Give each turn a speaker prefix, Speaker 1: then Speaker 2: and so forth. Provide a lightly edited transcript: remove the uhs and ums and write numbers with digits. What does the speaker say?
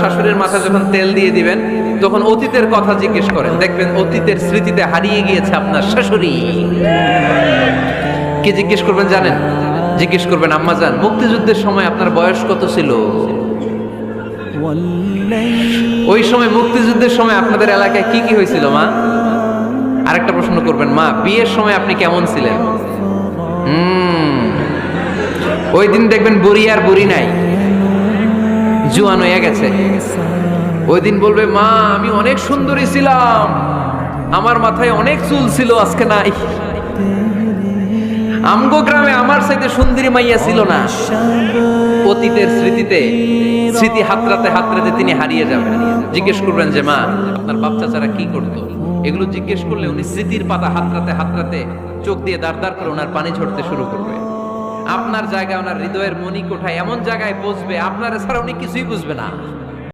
Speaker 1: শাশুড়ির মাথায় যখন তেল দিয়ে দিবেন তখন অতীতের কথা জিজ্ঞেস করেন, দেখবেন অতীতের স্মৃতিতে হারিয়ে গিয়েছে আপনার শাশুড়ি। কি জিজ্ঞেস করবেন জানেন? জিজ্ঞেস করবেন, আম্মা জান, মুক্তিযুদ্ধের সময় আপনার বয়স কত ছিল? ওই সময় মুক্তিযুদ্ধের সময় আপনাদের এলাকায় কি কি হয়েছিল মা? আরেকটা প্রশ্ন করবেন, মা বিয়ের সময় আপনি কেমন ছিলেন? ওই দিন দেখবেন বুড়ি আর বুড়ি নাই, জুয়ান হয়ে গেছে। ওই দিন বলবে, মা আমি অনেক সুন্দরী ছিলাম, আমার মাথায় অনেক চুল ছিল, আজকে নাই। আমগো গ্রামে আমার সাথে সুন্দরী মাইয়া ছিল না। অতীতের স্মৃতিতে, স্মৃতি হাতড়াতে হাতড়াতে তিনি হারিয়ে যাবেন। জিজ্ঞেস করবেন যে মা আপনার বাপ চাচারা কি করতো? এগুলো জিজ্ঞেস করলে উনি স্মৃতির পাতা হাতড়াতে হাতড়াতে চোখ দিয়ে দাঁড় দাঁড় করে ওনার পানি ঝরতে শুরু করবে। আপনার জায়গায়, ওনার হৃদয়ের মণিকোঠায় এমন জায়গায় পৌঁছবে, আপনার ছাড়া উনি কিছুই বুঝবে না।